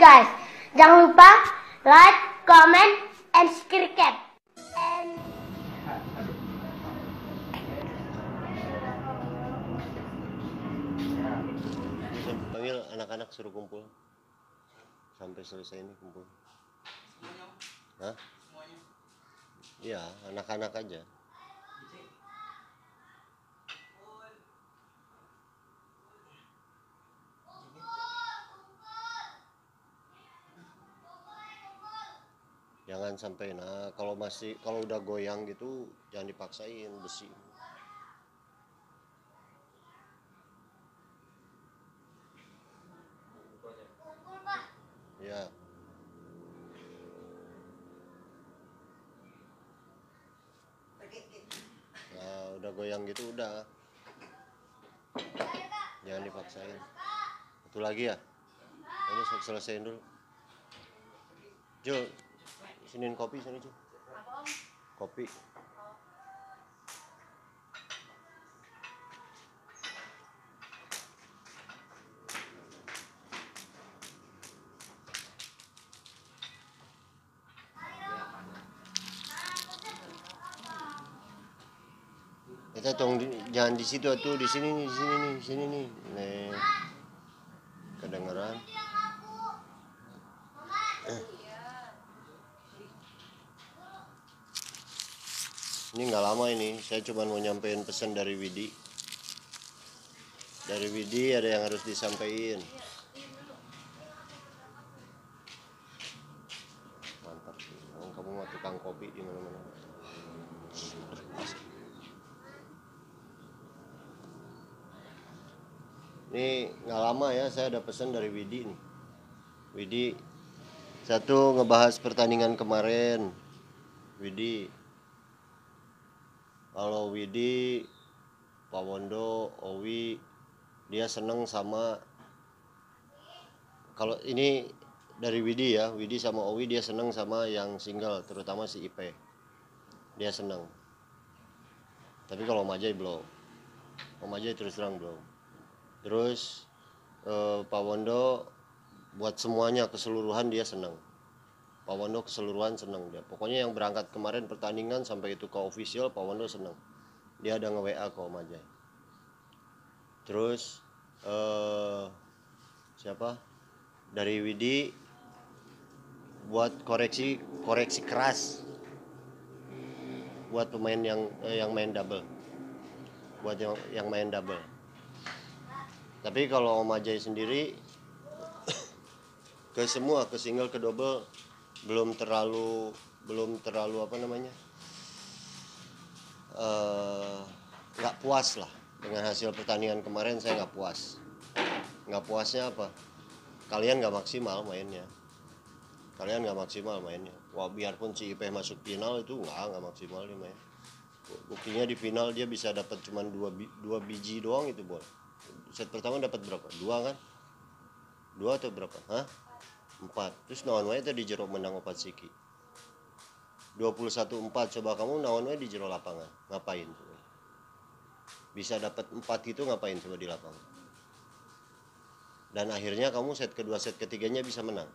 guys. Jangan lupa like, comment, and subscribe. Panggil anak-anak suruh kumpul sampai selesai ini kumpul. Hah? Iya, anak-anak aja. Jangan sampai, nah kalau udah goyang gitu jangan dipaksain besi. Ya. Nah, udah goyang gitu udah. Jangan dipaksain. Satu lagi ya. Ini selesaiin dulu. Jul, siniin kopi sini, Jul. Kopi. Kita jangan di situ tuh, di sini nih, di sini nih. Nih. Kedengeran. Ini nggak lama ini, saya cuma mau nyampein pesan dari Widi. Dari Widi ada yang harus disampaikan. Mantap. Kamu mau tukang kopi di mana-mana. Ini nggak lama ya, saya ada pesan dari Widi nih. Widi, satu ngebahas pertandingan kemarin. Widi, kalau Widi, Pak Wondo, Owi, dia seneng sama, kalau ini dari Widi ya, Widi sama Owi dia seneng sama yang single, terutama si Ipe. Dia seneng. Tapi kalau Om Ajay belum. Om Ajay terus terang belum. Terus Pak Wondo buat semuanya keseluruhan dia seneng. Pak Wondo keseluruhan seneng dia. Pokoknya yang berangkat kemarin pertandingan sampai itu ke official, Pak Wondo seneng. Dia ada nge-WA ke Om Ajay. Terus siapa? Dari Widi buat koreksi keras buat pemain yang main double. Buat yang main double. Tapi kalau Om Ajay sendiri ke semua, ke single, ke double belum terlalu apa namanya, nggak puas lah dengan hasil pertandingan kemarin. Saya nggak puas. Nggak puasnya apa? Kalian nggak maksimal mainnya. Wah, biarpun si Ipe masuk final itu nggak maksimal dia main. Buktinya di final dia bisa dapat cuma dua biji doang itu, Bol. Set pertama dapat berapa? 2 kan? 2 atau berapa? Hah? 4. Terus naon wae tadi jero menang 4 siki. 21-4. Coba kamu naon wae di jero lapangan. Ngapain coba? Bisa dapat 4 itu ngapain coba di lapangan? Dan akhirnya kamu set kedua, set ketiganya bisa menang.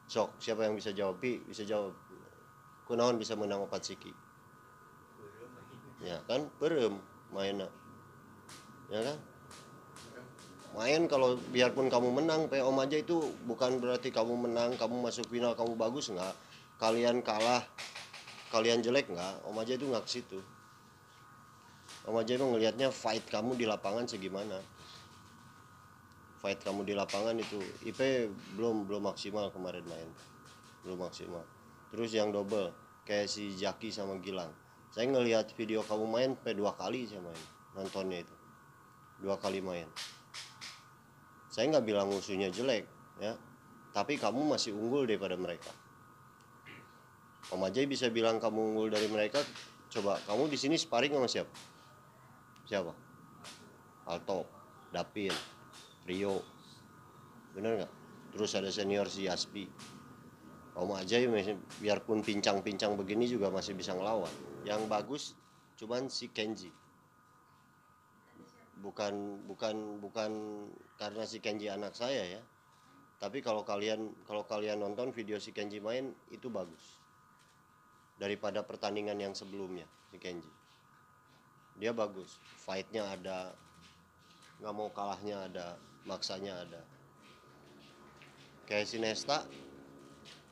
Sok, siapa yang bisa jawab? Bisa jawab. Kunaon bisa menang 4 siki? Ya kan, berem mainnya. Ya kan? Main kalau biarpun kamu menang, Om Ajay itu bukan berarti kamu menang, kamu masuk final, kamu bagus, enggak. Kalian kalah, kalian jelek, enggak. Om Ajay itu enggak ke situ. Om Ajay itu ngelihatnya fight kamu di lapangan segimana. Fight kamu di lapangan itu. IP belum maksimal kemarin main. Belum maksimal. Terus yang double kayak si Jaki sama Gilang. Saya ngelihat video kamu main 2 kali saya main. Nontonnya itu. 2 kali main. Saya nggak bilang musuhnya jelek, ya. Tapi kamu masih unggul daripada mereka. Om Ajay bisa bilang kamu unggul dari mereka. Coba, kamu di sini sparring sama siapa? Siapa? Alto, Dapin, Rio. Bener nggak? Terus ada senior si Aspi. Om Ajay biarpun pincang-pincang begini juga masih bisa ngelawan. Yang bagus cuman si Kenji. Bukan karena si Kenji anak saya ya. Tapi kalau kalian nonton video si Kenji main, itu bagus daripada pertandingan yang sebelumnya. Si Kenji dia bagus, fightnya ada, nggak mau kalahnya ada, maksanya ada. Kayak si Nesta,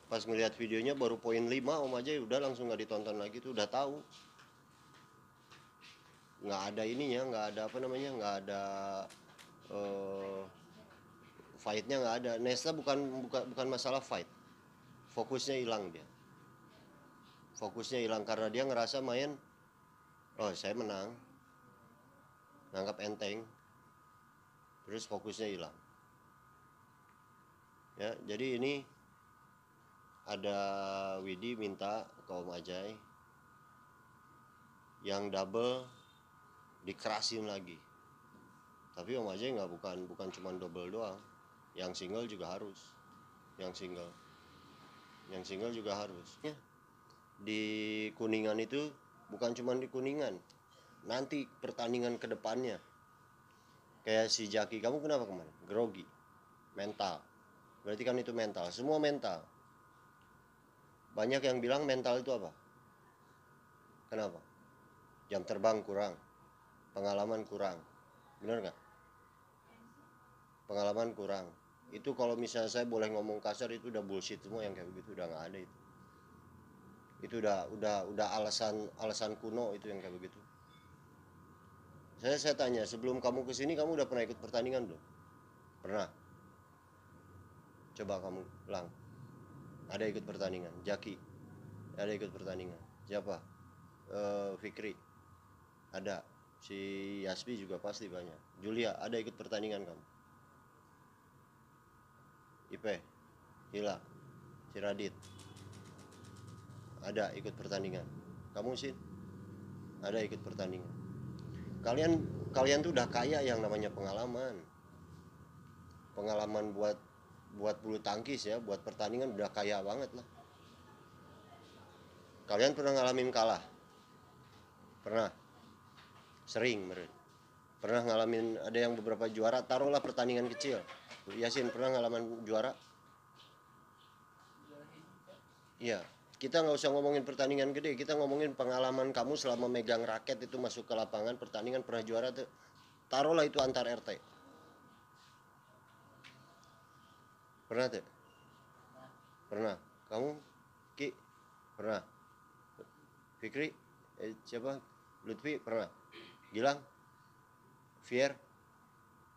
pas ngelihat videonya baru poin 5 Om Ajay udah langsung nggak ditonton lagi tuh, udah tahu nggak ada ininya, nggak ada apa namanya, nggak ada fightnya, nggak ada. Nesta bukan masalah fight, fokusnya hilang dia, fokusnya hilang karena dia ngerasa main, oh saya menang, nganggap enteng, terus fokusnya hilang. Ya, jadi ini ada Widi minta ke Om Ajay yang double dikerasin lagi. Tapi Om Ajay nggak, bukan cuma double doang, yang single juga harus, yang single juga harus. Ya, di Kuningan itu bukan cuma di Kuningan, nanti pertandingan kedepannya kayak si Jaki, kamu kenapa kemarin grogi, mental, berarti kan itu mental, semua mental. Banyak yang bilang mental itu apa? Kenapa? Jam terbang kurang, pengalaman kurang, bener nggak? Pengalaman kurang. Itu kalau misalnya saya boleh ngomong kasar, itu udah bullshit semua yang kayak begitu, udah nggak ada itu. Itu udah alasan kuno itu yang kayak begitu. Saya tanya, sebelum kamu kesini kamu udah pernah ikut pertandingan belum? Pernah? Coba kamu Lang, ada ikut pertandingan? Jaki ada ikut pertandingan? Siapa? Fikri ada. Si Yasbi juga pasti banyak. Julia ada ikut pertandingan kamu? Ipe, Hila, si Radit ada ikut pertandingan? Kamu Sin ada ikut pertandingan? Kalian tuh udah kaya yang namanya pengalaman buat bulu tangkis ya, buat pertandingan udah kaya banget lah. Kalian pernah ngalamin kalah? Pernah? Sering pernah ngalamin ada yang beberapa juara, taruhlah pertandingan kecil. Yasin pernah ngalamin juara? Iya, kita nggak usah ngomongin pertandingan gede, kita ngomongin pengalaman kamu selama megang raket itu masuk ke lapangan pertandingan, pernah juara tuh. Taruhlah itu antar RT. Pernah tuh? Pernah. Kamu Ki pernah? Fikri siapa? Lutfi pernah? Gilang? Fier?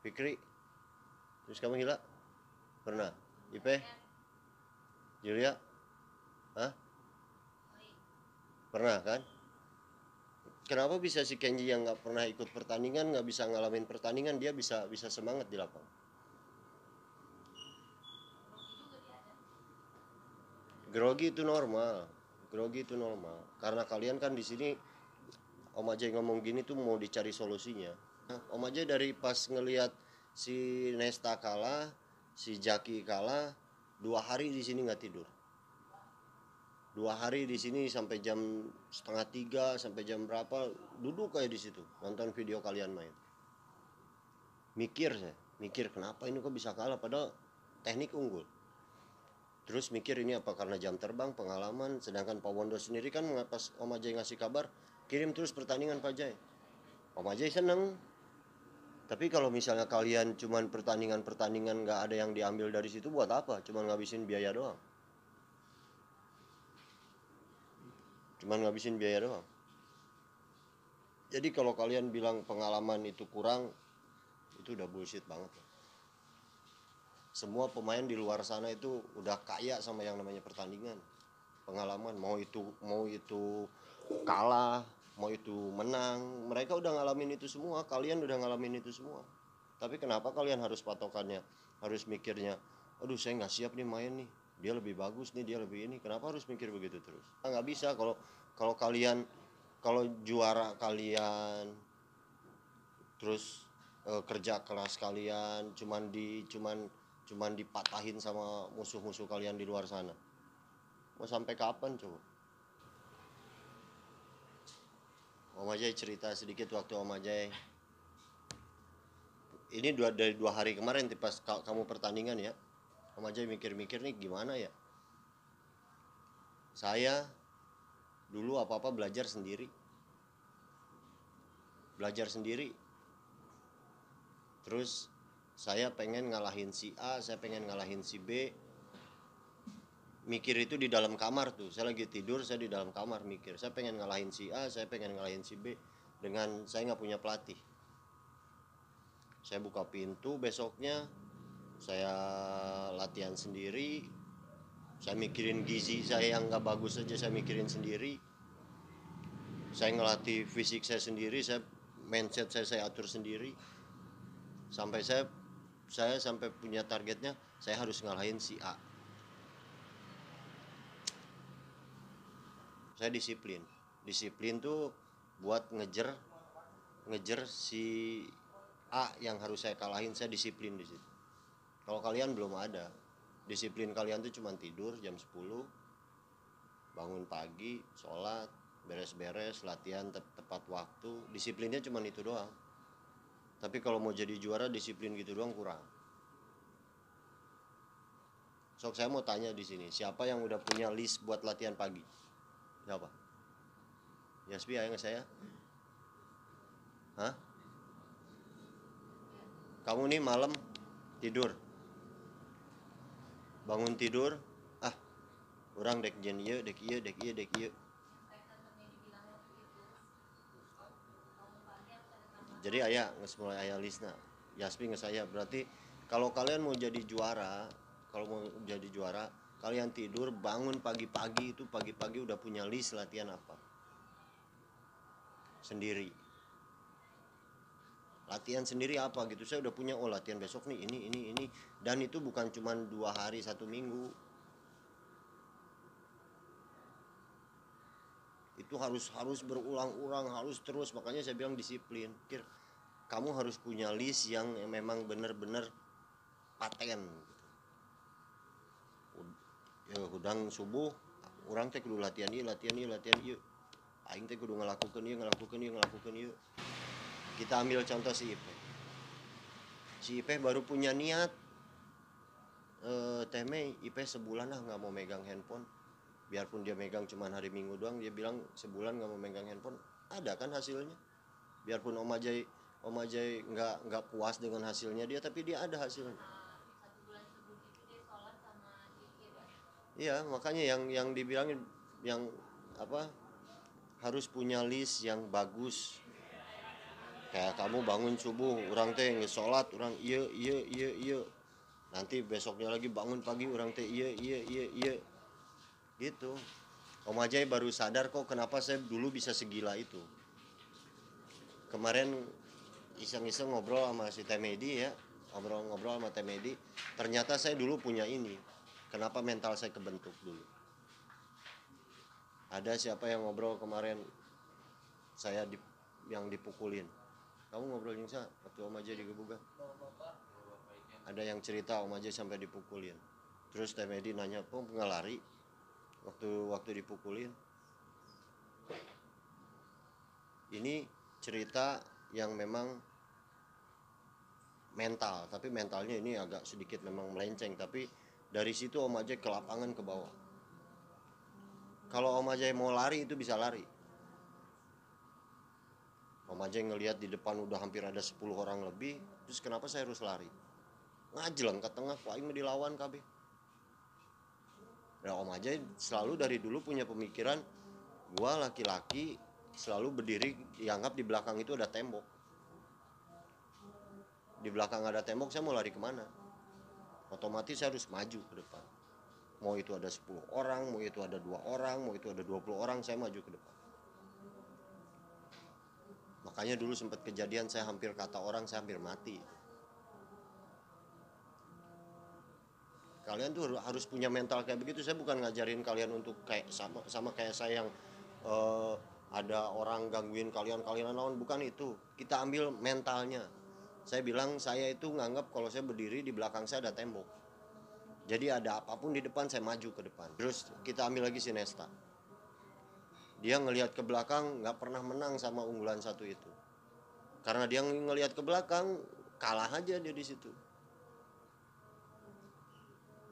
Fikri? Terus kamu Gila? Pernah? Ipe? Julia? Hah? Pernah kan? Kenapa bisa si Kenji yang nggak pernah ikut pertandingan, nggak bisa ngalamin pertandingan, dia bisa semangat di lapangan? Grogi itu normal, karena kalian kan di sini. Om Ajay ngomong gini tuh mau dicari solusinya. Om Ajay dari pas ngelihat si Nesta kalah, si Jaki kalah, 2 hari di sini nggak tidur. 2 hari di sini sampai jam 2:30 sampai jam berapa duduk kayak di situ nonton video kalian main. Mikir kenapa ini kok bisa kalah padahal teknik unggul. Terus mikir ini apa karena jam terbang, pengalaman, sedangkan Pak Wondo sendiri kan pas Om Ajay ngasih kabar, kirim terus pertandingan Pak Ajay. Om Ajay seneng. Tapi kalau misalnya kalian cuman pertandingan nggak ada yang diambil dari situ, buat apa? Cuman ngabisin biaya doang. Jadi kalau kalian bilang pengalaman itu kurang, itu udah bullshit banget. Semua pemain di luar sana itu udah kaya sama yang namanya pertandingan, pengalaman. Mau itu kalah, mau itu menang, mereka udah ngalamin itu semua. Kalian udah ngalamin itu semua. Tapi kenapa kalian harus patokannya, harus mikirnya, aduh saya nggak siap nih main nih, dia lebih bagus nih, dia lebih ini. Kenapa harus mikir begitu terus? Nggak bisa. Kalau kalian, kalau juara kalian terus kerja keras kalian cuman dipatahin sama musuh-musuh kalian di luar sana, mau sampai kapan coba? Om Ajay cerita sedikit waktu Om Ajay ini dari 2 hari kemarin pas kamu pertandingan ya, Om Ajay mikir-mikir nih gimana ya. Saya dulu apa-apa belajar sendiri. Terus saya pengen ngalahin si A, saya pengen ngalahin si B. Mikir itu di dalam kamar tuh. Saya lagi tidur, saya di dalam kamar mikir. Saya pengen ngalahin si A, saya pengen ngalahin si B. Dengan saya nggak punya pelatih. Saya buka pintu besoknya, saya latihan sendiri. Saya mikirin gizi saya yang nggak bagus aja, saya mikirin sendiri. Saya ngelatih fisik saya sendiri, mindset saya atur sendiri. Sampai saya sampai punya targetnya, saya harus ngalahin si A. Saya disiplin tuh buat ngejar si A yang harus saya kalahin. Saya disiplin di situ. Kalau kalian belum ada disiplin, kalian tuh cuma tidur jam 10, bangun pagi, sholat, beres-beres, latihan tepat waktu. Disiplinnya cuma itu doang. Tapi kalau mau jadi juara, disiplin gitu doang kurang. Sok saya mau tanya di sini, siapa yang udah punya list buat latihan pagi? Siapa? Yasbi, ayah nggak saya? Hah? Kamu nih malam tidur, bangun tidur, orang dek jen ieu, dek ieu. Jadi ayah nges mulai ayah listna. Yasmi nges saya. Berarti kalau kalian mau jadi juara, kalian tidur bangun pagi-pagi itu pagi-pagi udah punya list latihan apa? Sendiri. Latihan sendiri apa gitu. Saya udah punya latihan besok nih ini. Dan itu bukan cuma 2 hari 1 minggu. Itu harus berulang-ulang, harus terus. Makanya saya bilang disiplin. Kamu harus punya list yang memang benar-benar paten. Ya hudang subuh, orang teh kudu latihan ieu. Aing teh kudu ngelakukeun ieu. Kita ambil contoh si Ipeh. Si Ipeh baru punya niat. Teh Mei, Ipeh sebulan nggak mau megang handphone. Biarpun dia megang cuma hari Minggu doang, dia bilang sebulan nggak mau megang handphone. Ada kan hasilnya. Biarpun Om Ajay nggak puas dengan hasilnya dia, tapi dia ada hasilnya. Iya, makanya yang dibilangin yang apa, harus punya list yang bagus. Kayak kamu bangun subuh, orang teh ngesolat, orang iya. Nanti besoknya lagi bangun pagi, orang teh iya. Gitu. Om Ajay baru sadar kok kenapa saya dulu bisa segila itu. Kemarin iseng-iseng ngobrol sama si Temedi ya, ngobrol sama Temedi, ternyata saya dulu punya ini. Kenapa mental saya kebentuk dulu? Ada siapa yang ngobrol kemarin saya yang dipukulin? Kamu ngobrol yang saya waktu Om Ajay digebukan? Ada yang cerita Om Ajay sampai dipukulin. Terus Temedi nanya, kok nggak lari waktu dipukulin? Ini cerita yang memang mental, tapi mentalnya ini agak sedikit memang melenceng. Tapi dari situ Om Ajay ke lapangan ke bawah. Kalau Om Ajay mau lari itu bisa lari. Om Ajay ngelihat di depan udah hampir ada 10 orang lebih, terus kenapa saya harus lari? Ngajleng ke tengah, kok aing dilawan KB. Nah, Om Ajay selalu dari dulu punya pemikiran, gua laki-laki selalu berdiri, dianggap di belakang itu ada tembok. Di belakang ada tembok, saya mau lari kemana? Otomatis saya harus maju ke depan. Mau itu ada 10 orang, mau itu ada 2 orang, mau itu ada 20 orang, saya maju ke depan. Makanya dulu sempat kejadian saya hampir kata orang saya hampir mati. Kalian tuh harus punya mental kayak begitu. Saya bukan ngajarin kalian untuk kayak sama kayak saya yang ada orang gangguin kalian lawan, bukan itu. Kita ambil mentalnya. Saya bilang saya itu nganggap kalau saya berdiri di belakang saya ada tembok. Jadi ada apapun di depan saya maju ke depan. Terus kita ambil lagi si Nesta. Dia ngelihat ke belakang nggak pernah menang sama unggulan satu itu. Karena dia ngelihat ke belakang kalah aja dia di situ.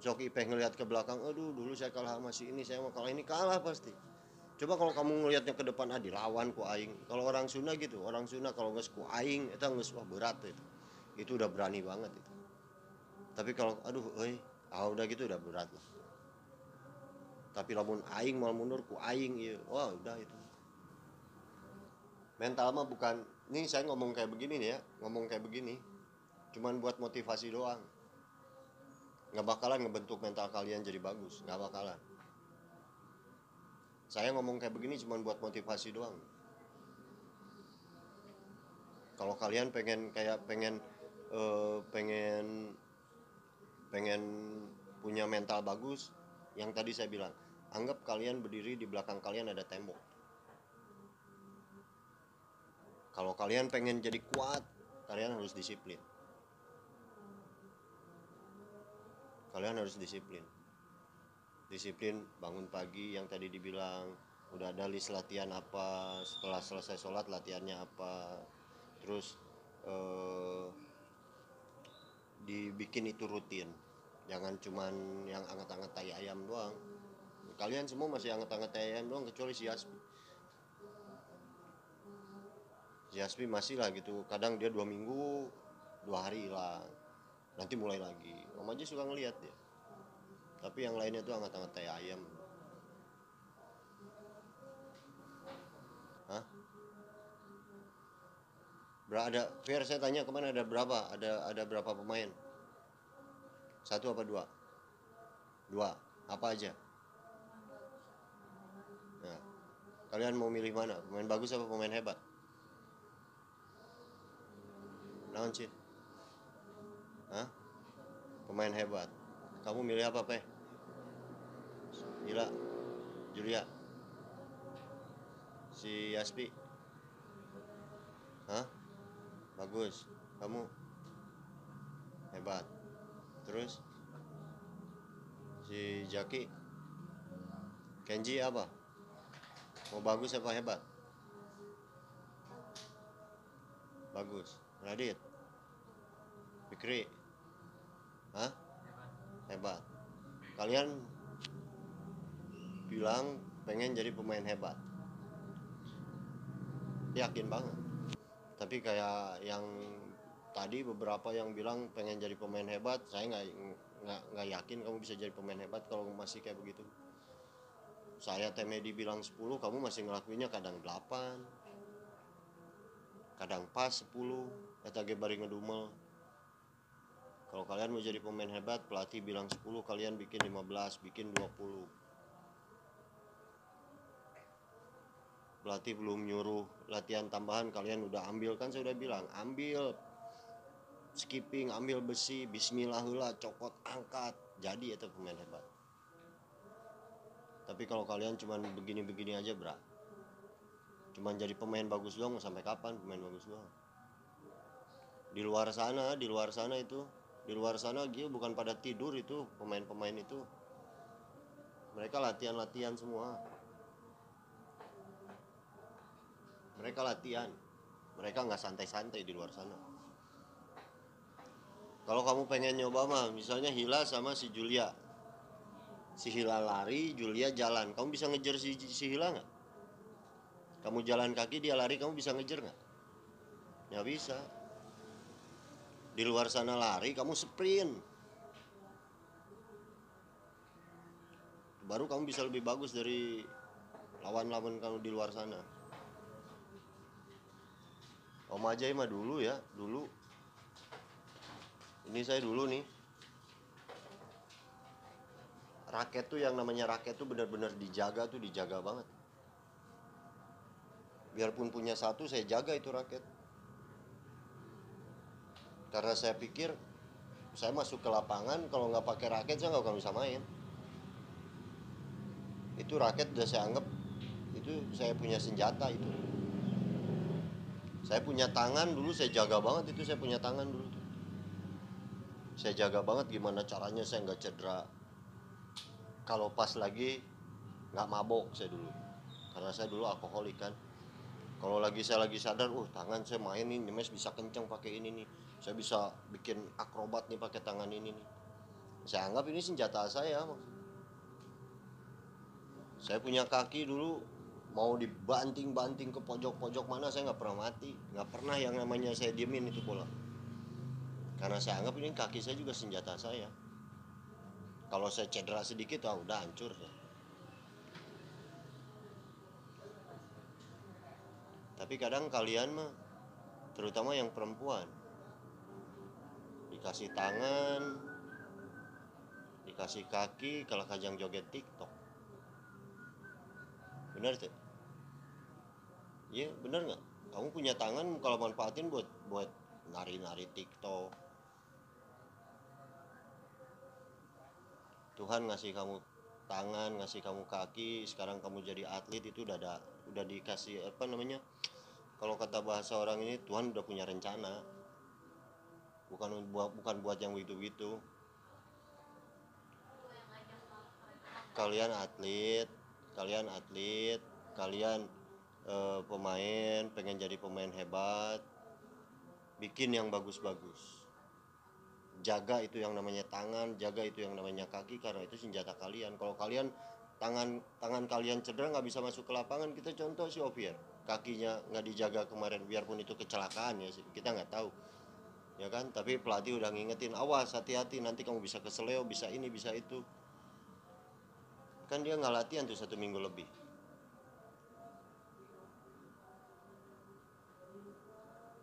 Sok Ipeh ngelihat ke belakang, aduh dulu saya kalah sama si ini, saya mau kalah ini, kalah pasti. Coba kalau kamu ngelihatnya ke depan, dilawan ku aing. Kalau orang Sunda gitu, orang Sunda kalau geus ku aing eta geus wah berat itu. Itu udah berani banget itu. Tapi kalau aduh udah gitu udah berat lah. Tapi lamun aing mau mundur ku aing ieu, wah udah itu. Mental mah bukan, nih saya ngomong kayak begini nih ya, ngomong kayak begini. Cuman buat motivasi doang. Nggak bakalan ngebentuk mental kalian jadi bagus, nggak bakalan. Saya ngomong kayak begini cuma buat motivasi doang. Kalau kalian pengen kayak pengen pengen punya mental bagus, yang tadi saya bilang, anggap kalian berdiri di belakang kalian ada tembok. Kalau kalian pengen jadi kuat, kalian harus disiplin. Kalian harus disiplin. Disiplin bangun pagi yang tadi dibilang, udah ada list latihan apa, setelah selesai sholat latihannya apa, terus dibikin itu rutin, jangan cuman yang anget-anget tai ayam doang. Kalian semua masih anget-anget tai ayam doang kecuali si Yaspi masih lah gitu, kadang dia 2 minggu 2 hari hilang, nanti mulai lagi. Om aja suka ngeliat dia, tapi yang lainnya tuh anget-anget tai ayam. Hah? Ada Fair, saya tanya kemana, ada berapa, ada berapa pemain? 1 apa 2? 2. Apa aja? Nah, kalian mau milih mana? Pemain bagus apa pemain hebat? Naon Cid? Hah? Pemain hebat. Kamu milih apa, Peh? Gila, Julia, si Yaspi? Hah? Bagus. Kamu? Hebat. Terus? Si Jaki? Kenji apa? Mau bagus apa hebat? Bagus. Radit? Fikri? Hah? Hebat. Kalian bilang pengen jadi pemain hebat, yakin banget. Tapi kayak yang tadi beberapa yang bilang pengen jadi pemain hebat, saya nggak yakin kamu bisa jadi pemain hebat kalau masih kayak begitu. Saya Temedi bilang 10, kamu masih ngelakuinnya kadang 8, kadang pas 10, eta ge bari ngedumel. Kalau kalian mau jadi pemain hebat, pelatih bilang 10, kalian bikin 15, bikin 20. Pelatih belum nyuruh latihan tambahan, kalian udah ambil, kan saya udah bilang, ambil skipping, ambil besi, bismillah heula, cokot, angkat, jadi itu pemain hebat. Tapi kalau kalian cuman begini-begini aja, bra, cuman jadi pemain bagus doang, sampai kapan pemain bagus doang? Di luar sana itu, di luar sana gitu bukan pada tidur itu pemain-pemain itu, mereka latihan semua. Mereka latihan, mereka nggak santai-santai di luar sana. Kalau kamu pengen nyoba mah, misalnya Hila sama si Julia, si Hila lari, Julia jalan, kamu bisa ngejar si Hila nggak? Kamu jalan kaki, dia lari, kamu bisa ngejar nggak? Nggak bisa. Di luar sana lari, kamu sprint, baru kamu bisa lebih bagus dari lawan-lawan kamu di luar sana. Om Ajay mah dulu ya, dulu. Ini saya dulu nih. Raket tuh, yang namanya raket tuh benar-benar dijaga banget. Biarpun punya 1, saya jaga itu raket. Karena saya pikir, saya masuk ke lapangan, kalau nggak pakai raket saya nggak akan bisa main. Itu raket udah saya anggap, itu saya punya senjata itu. Saya punya tangan dulu, saya jaga banget itu, saya punya tangan dulu tuh. Saya jaga banget gimana caranya saya nggak cedera. Kalau pas lagi nggak mabok saya dulu, karena saya dulu alkoholik kan. Kalau saya lagi sadar, tangan saya main nih, mes bisa kencang pakai ini nih, saya bisa bikin akrobat nih pakai tangan ini nih. Saya anggap ini senjata saya. Saya punya kaki dulu mau dibanting-banting ke pojok-pojok mana saya nggak pernah mati, nggak pernah yang namanya saya diemin itu bola. Karena saya anggap ini kaki saya juga senjata saya. Kalau saya cedera sedikit, udah hancur ya. Tapi kadang kalian mah, terutama yang perempuan, dikasih tangan, dikasih kaki, kalau kajang joget TikTok. Bener tuh? Iya, bener nggak? Kamu punya tangan kalau manfaatin buat nari-nari TikTok. Tuhan ngasih kamu tangan, ngasih kamu kaki, sekarang kamu jadi atlet, itu udah dikasih apa namanya? Kalau kata bahasa orang ini, Tuhan udah punya rencana. Bukan buat yang begitu-begitu. Kalian atlet, kalian pemain, pengen jadi pemain hebat, bikin yang bagus-bagus. Jaga itu yang namanya tangan, jaga itu yang namanya kaki, karena itu senjata kalian. Kalau kalian tangan kalian cedera nggak bisa masuk ke lapangan, kita contoh si Ovier, kakinya nggak dijaga kemarin, biarpun itu kecelakaan ya, kita nggak tahu ya kan, tapi pelatih udah ngingetin, awas, hati-hati, nanti kamu bisa keseleo, bisa ini, bisa itu. Kan dia nggak latihan tuh 1 minggu lebih.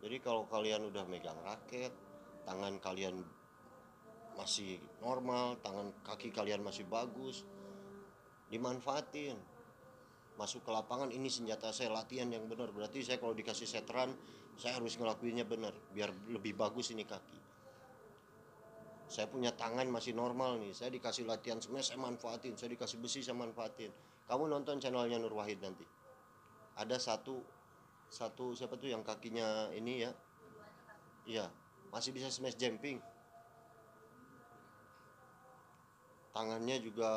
Jadi kalau kalian udah megang raket, tangan kalian masih normal, tangan kaki kalian masih bagus, dimanfaatin. Masuk ke lapangan, ini senjata saya, latihan yang benar. Berarti saya kalau dikasih seteran, saya harus ngelakuinnya benar, biar lebih bagus ini kaki. Saya punya tangan masih normal nih, saya dikasih latihan semuanya, saya manfaatin. Saya dikasih besi, saya manfaatin. Kamu nonton channelnya Nur Wahid nanti, ada satu siapa tuh yang kakinya ini ya, iya, masih bisa smash jumping. Tangannya juga,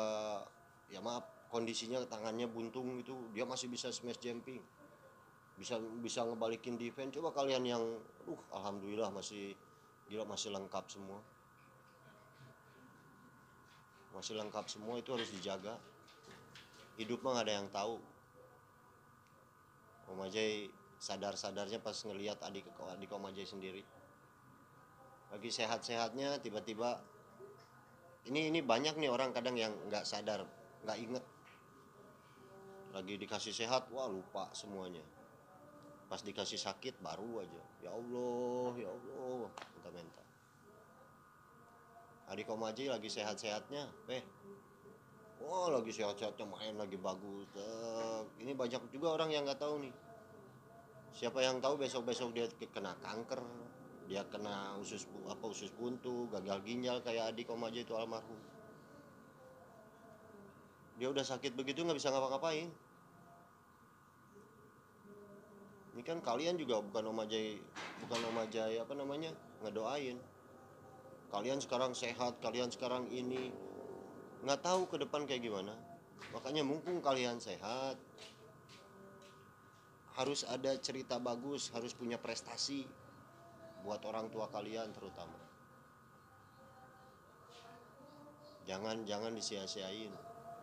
ya maaf, kondisinya tangannya buntung itu, dia masih bisa smash jumping, bisa ngebalikin defense. Coba kalian yang alhamdulillah masih gila, masih lengkap semua, itu harus dijaga. Hidup mah gak ada yang tahu. Om Ajay sadar-sadarnya pas ngelihat adik Om Ajay sendiri lagi sehat-sehatnya, tiba-tiba ini banyak nih orang kadang yang nggak sadar, nggak inget, lagi dikasih sehat, wah lupa semuanya. Pas dikasih sakit baru aja, ya Allah, minta-minta. Adik Om Ajay lagi sehat-sehatnya, lagi sehat-sehatnya, main lagi bagus. Ini banyak juga orang yang nggak tahu nih. Siapa yang tahu besok-besok dia kena kanker, dia kena usus buntu, gagal ginjal kayak adik Om Ajay itu almarhum. Dia udah sakit begitu nggak bisa ngapa-ngapain. Ini kan kalian juga bukan Om Ajay apa namanya, ngedoain. Kalian sekarang sehat, kalian sekarang ini, nggak tahu ke depan kayak gimana. Makanya mumpung kalian sehat, harus ada cerita bagus, harus punya prestasi buat orang tua kalian terutama. Jangan disia-siain.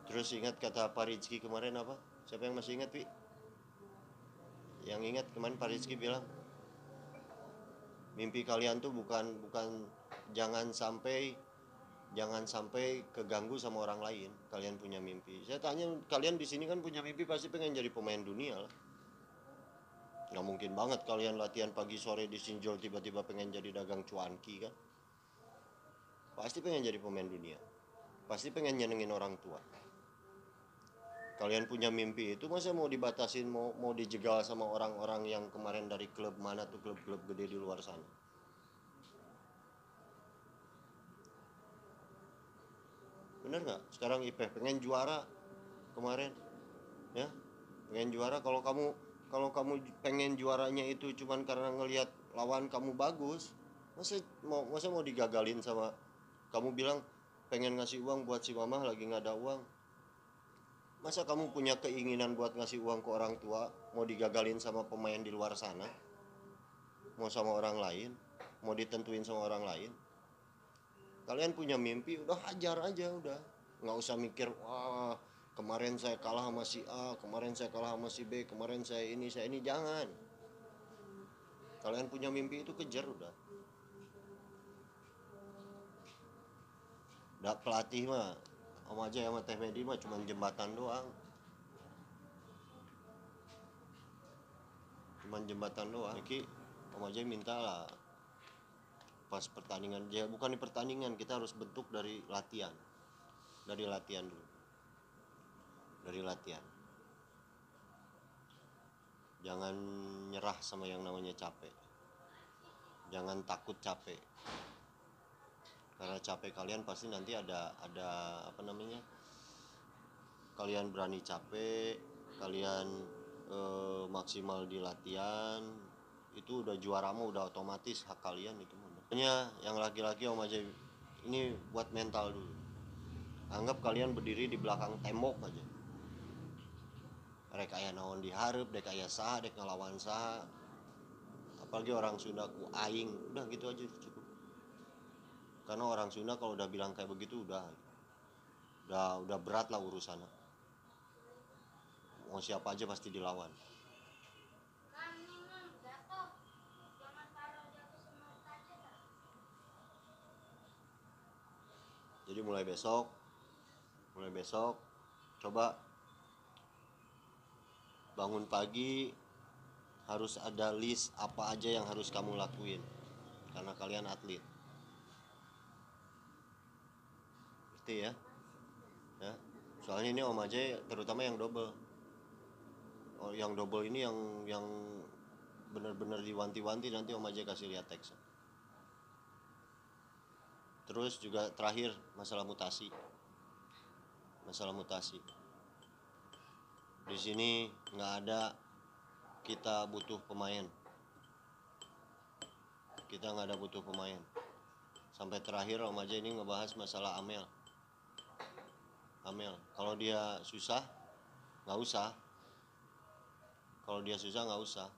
Terus ingat kata Pak Rizky kemarin apa? Siapa yang masih ingat, Pi? Yang ingat kemarin Pak Rizky bilang, mimpi kalian tuh bukan jangan sampai keganggu sama orang lain. Kalian punya mimpi. Saya tanya, kalian di sini kan punya mimpi, pasti pengen jadi pemain dunia lah. Nggak mungkin banget kalian latihan pagi sore di Sinjol tiba-tiba pengen jadi dagang cuanki kan? Pasti pengen jadi pemain dunia. Pasti pengen nyenengin orang tua. Kalian punya mimpi itu, masa mau dibatasin, mau dijegal sama orang-orang yang kemarin dari klub mana tuh, klub-klub gede di luar sana. Bener nggak? Sekarang IPEH pengen juara kemarin, ya, pengen juara. Kalau kamu pengen juaranya itu cuman karena ngelihat lawan kamu bagus, masa mau digagalin sama, kamu bilang pengen ngasih uang buat si mama lagi nggak ada uang. Masa kamu punya keinginan buat ngasih uang ke orang tua, mau digagalin sama pemain di luar sana, mau sama orang lain, mau ditentuin sama orang lain. Kalian punya mimpi, udah hajar aja udah. Nggak usah mikir, wah kemarin saya kalah sama si A, kemarin saya kalah sama si B, kemarin saya ini, jangan. Kalian punya mimpi itu kejar udah. Udah pelatih mah, Om Ajay sama Teh Medi mah cuma jembatan doang. Cuman jembatan doang. Jadi Om Ajay minta lah pas pertandingan, ya bukan di pertandingan, kita harus bentuk dari latihan. Dari latihan dulu. Dari latihan. Jangan nyerah sama yang namanya capek. Jangan takut capek. Karena capek kalian pasti nanti ada apa namanya? Kalian berani capek, kalian maksimal di latihan, itu udah juara mah udah otomatis hak kalian itu. Makanya yang laki-laki Om Ajay ini buat mental dulu. Anggap kalian berdiri di belakang tembok aja. Rek aya naon dihareup, dek aya saha, dek ngelawan saha. Apalagi orang Sunda ku aing, udah gitu aja cukup. Karena orang Sunda kalau udah bilang kayak begitu udah berat lah urusannya. Mau siapa aja pasti dilawan. Jadi mulai besok coba bangun pagi harus ada list apa aja yang harus kamu lakuin karena kalian atlet. Ngerti ya? Ya. Soalnya ini Om Ajay terutama yang double. Oh, yang double ini yang benar-benar diwanti-wanti, nanti Om Ajay kasih lihat teksnya. Terus juga terakhir masalah mutasi. Di sini nggak ada kita butuh pemain. Sampai terakhir Om Ajay ini ngebahas masalah Amel. Kalau dia susah nggak usah.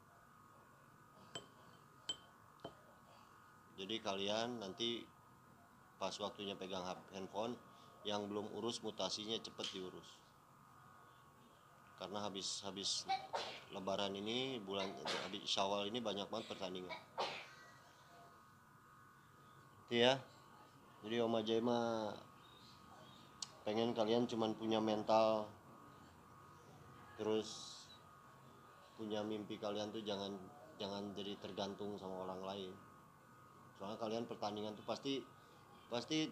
Jadi kalian nanti pas waktunya pegang handphone, yang belum urus mutasinya cepet diurus. Karena habis Lebaran ini, habis Syawal ini banyak banget pertandingan. Itu ya. Jadi Om Ajay mah pengen kalian cuman punya mental, terus punya mimpi kalian tuh jangan jadi tergantung sama orang lain. Soalnya kalian pertandingan tuh pasti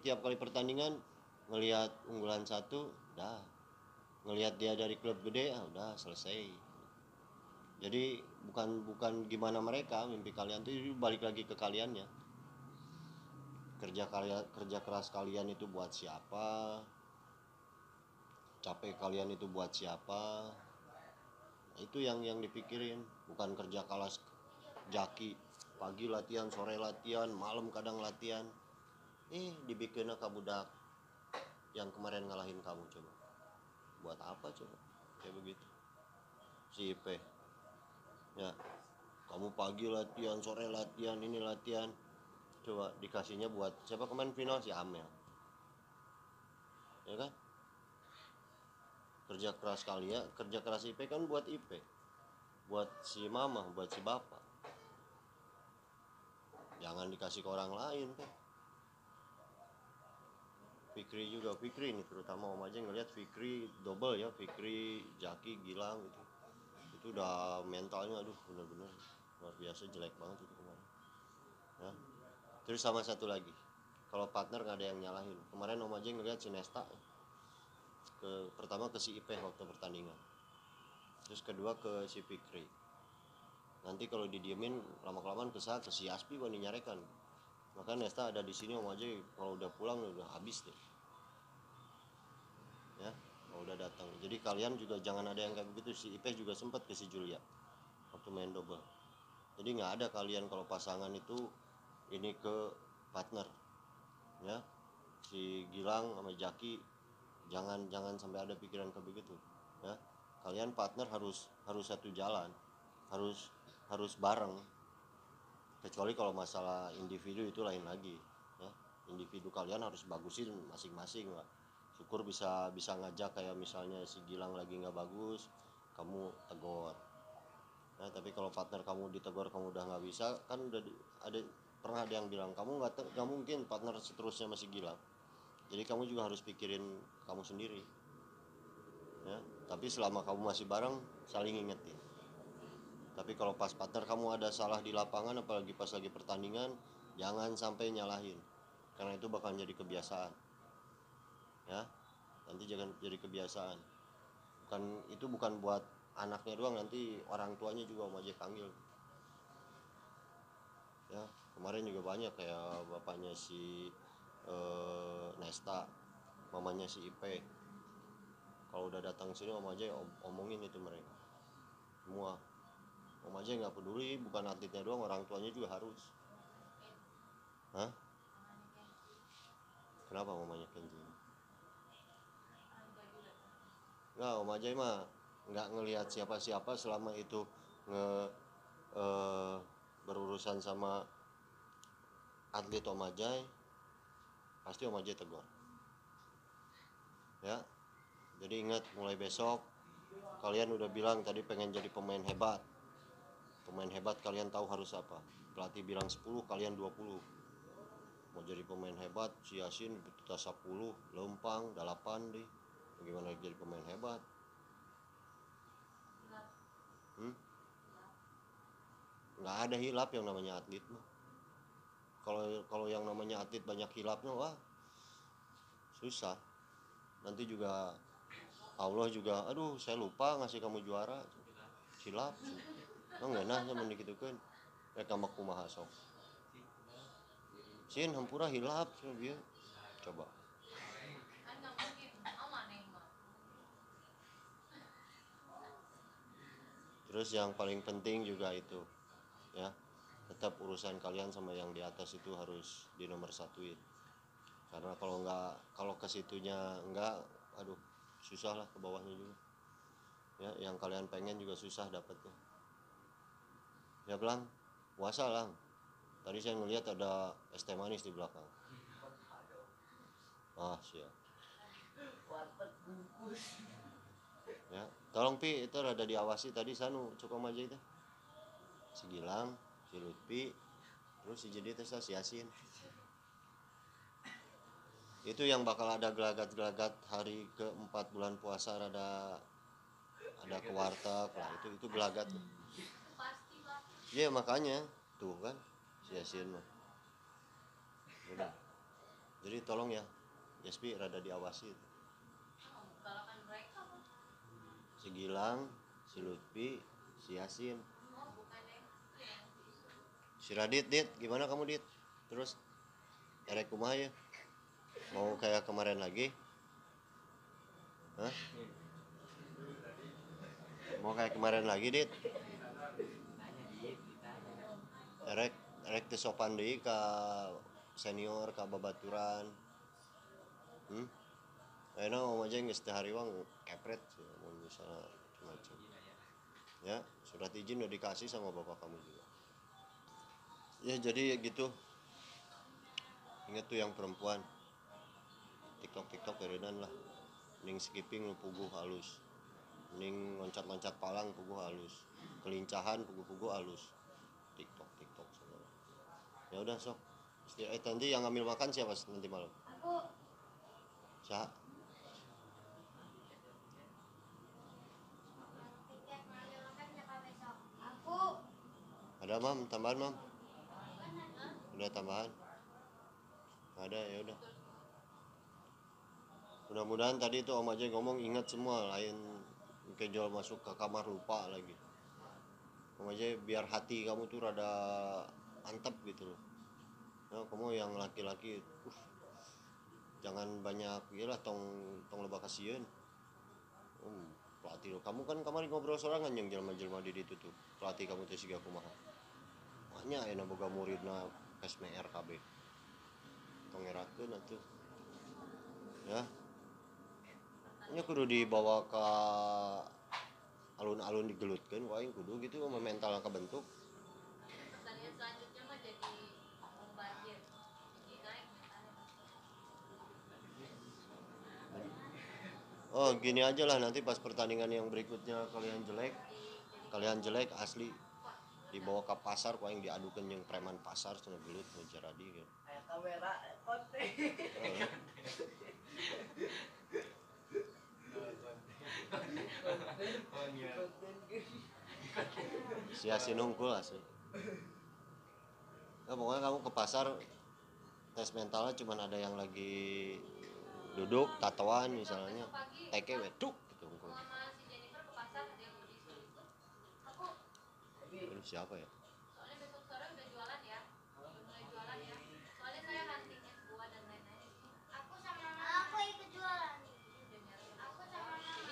tiap kali pertandingan ngelihat unggulan satu, udah ngelihat dia dari klub gede, udah selesai. Jadi bukan gimana mereka, mimpi kalian tuh balik lagi ke kaliannya. Kerja keras kalian itu buat siapa? Capek kalian itu buat siapa? Itu yang dipikirin, bukan kerja keras jaki, pagi latihan, sore latihan, malam kadang latihan. Dibikinnya ke budak yang kemarin ngalahin kamu, coba buat apa coba kayak begitu si Ipe ya. Kamu pagi latihan, sore latihan, ini latihan, coba dikasihnya buat siapa kemarin final? Si Amel, ya kan? Kerja keras Ipe kan buat Ipe, buat si mama, buat si bapak. Jangan dikasih ke orang lain kan. Fikri ini terutama Om Ajay ngelihat Fikri double ya, Fikri, Jaki, Gilang itu udah mentalnya aduh bener-bener luar biasa, jelek banget itu kemarin ya. Terus sama satu lagi, kalau partner nggak ada yang nyalahin. Kemarin Om Ajay ngelihat si Nesta pertama ke si Ipe waktu pertandingan, terus kedua ke si Fikri. Nanti kalau didiemin lama-kelamaan ke si Aspi baru nyarekan. Maka Nesta ada di sini Om Ajay kalau udah pulang udah habis deh. Ya, kalau udah datang. Jadi kalian juga jangan ada yang kayak begitu. Si Ipe juga sempat ke si Julia waktu main double. Jadi nggak ada kalian kalau pasangan itu ini ke partner. Ya. Si Gilang sama Jaki jangan sampai ada pikiran kayak begitu. Ya. Kalian partner harus satu jalan. Harus bareng. Kecuali kalau masalah individu itu lain lagi, ya. individu kalian harus bagusin masing-masing lah. Syukur bisa ngajak, kayak misalnya si Gilang lagi nggak bagus, kamu tegur. Nah, tapi kalau partner kamu ditegur kamu udah nggak bisa, kan udah pernah ada yang bilang kamu nggak mungkin partner seterusnya masih Gilang. Jadi kamu juga harus pikirin kamu sendiri. Ya, tapi selama kamu masih bareng, saling ingetin. Tapi kalau pas partner kamu ada salah di lapangan, apalagi pas lagi pertandingan, jangan sampai nyalahin, karena itu bakal jadi kebiasaan. Ya, nanti jangan jadi kebiasaan. Itu bukan buat anaknya doang, nanti orang tuanya juga Om Ajay panggil. Ya, kemarin juga banyak kayak bapaknya si Nesta, mamanya si Ipe. Kalau udah datang sini Om Ajay omongin itu mereka semua. Om Ajay nggak peduli, bukan atletnya doang, orang tuanya juga harus. Hah? Kenapa mamanya Kenji? Nggak, Om Ajay mah nggak ngelihat siapa-siapa selama itu berurusan sama atlet Om Ajay, pasti Om Ajay tegur. Ya, jadi ingat, mulai besok kalian udah bilang tadi pengen jadi pemain hebat. Pemain hebat kalian tahu harus apa. Pelatih bilang 10, kalian 20. Mau jadi pemain hebat, si Yasin kita 10, lempang, 8 deh. Bagaimana jadi pemain hebat? Nggak ada hilap yang namanya atlet mah. Kalau yang namanya atlet banyak hilapnya, wah susah. Nanti juga Allah juga, aduh saya lupa ngasih kamu juara, hilap. Nggak enak sama gitu kan. Mereka mak kumaha sok. Sin hampura hilap dia. Coba. Terus yang paling penting juga itu, ya, tetap urusan kalian sama yang di atas itu harus di nomor satuin. Karena kalau ke situnya enggak, aduh susah lah ke bawahnya juga. Ya, yang kalian pengen juga susah dapetnya. Ya Blang, puasa Lang. Tadi saya ngeliat ada es teh manis di belakang. Ah, siap. Ya, tolong Pi, itu rada diawasi tadi Sanu cukup aja itu. Si Gilang, si Lutfi, terus si Jadi tes si Yasin. Itu yang bakal ada gelagat-gelagat hari ke-4 bulan puasa, ada ke warteg lah, itu gelagat. Iya makanya tuh kan si Yasin mah. Udah. Jadi tolong ya, Yaspi rada diawasi itu. Si Gilang, si Lutfi, si Yasin. Si Radit, gimana kamu Dit? Terus erek kumaha ya? Mau kayak kemarin lagi? Hah? Mau kayak kemarin lagi Dit? Erek teu sopan deui ka senior, ka babaturan. Ayeuna Om Ajay geus teu hariwang kepret mun misalnya macam. Ya, surat izin udah dikasih sama bapak kamu juga. Ya jadi gitu. Ingat tuh yang perempuan. TikTok kerenan lah. Mending skipping lu puguh halus. Mending loncat-loncat palang puguh halus. Kelincahan puguh halus. TikTok segala. Ya udah sok. Nanti yang ngambil makan siapa nanti malam? Aku. Siapa? Aku. Ada Mam, tambahan Mam? Udah tambahan? Ada, ya udah. Mudah-mudahan tadi itu Om Ajay ngomong ingat semua, lain kejol masuk ke kamar lupa lagi. Om Ajay biar hati kamu tuh rada mantap gitu loh. Nah, kamu yang laki-laki, jangan banyak gila tong lebah kasieun. Pelatih lo, kamu kan kemarin ngobrol sorangan yang jelma-jelma di ditu tuh. Pelatih kamu teh siga kumaha. Maknya aya boga muridna SMR KB. Tong ngerakeun atuh. Ya. Nya kudu dibawa ke alun-alun digelutkeun wae kudu gitu mental kebentuk. Pertanyaan selanjutnya mah jadi banjir. Jadi naik mentalnya. Oh gini aja lah, nanti pas pertandingan yang berikutnya kalian jelek asli dibawa ke pasar kok yang diadukan yang preman pasar cenah gelut ngejar adi gitu. Kamera konten. Sia-sia nungkul asli. Nah, pokoknya kamu ke pasar tes mentalnya cuman ada yang lagi duduk tatoan misalnya teke weduk gitu. Ini siapa ya? Aku ikut jualan. Aku sama mama.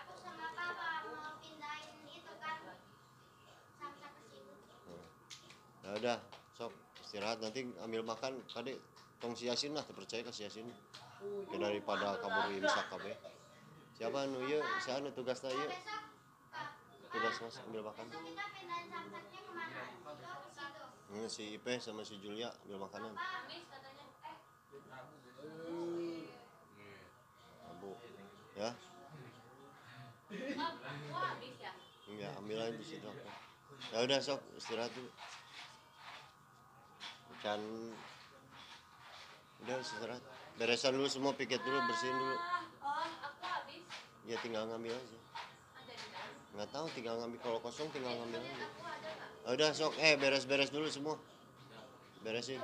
Aku sama papa mau pindahin itu kan. Samsak ke situ. Ya udah, sok istirahat nanti ambil makan kade tong siasin lah, terpercaya ke siasin. Ya daripada kabur imsak kabeh. Siapa anu ieu? Saya anu tugasna ieu. Besok Tugas Mas ambil makan. besok kita pindahin samsaknya kemana? Ke situ. Si Ipe sama si Julia ambil makanan. Abu. Ya? Enggak, ambil aja di situ aku. Ya udah sok istirahat dulu. Ikan udah istirahat. Beresan dulu semua, piket dulu, bersihin dulu. Ya tinggal ngambil aja. Nggak tahu, tinggal ngambil, kalau kosong tinggal ngambil aja. Ya udah sok beres-beres dulu semua. Beresin.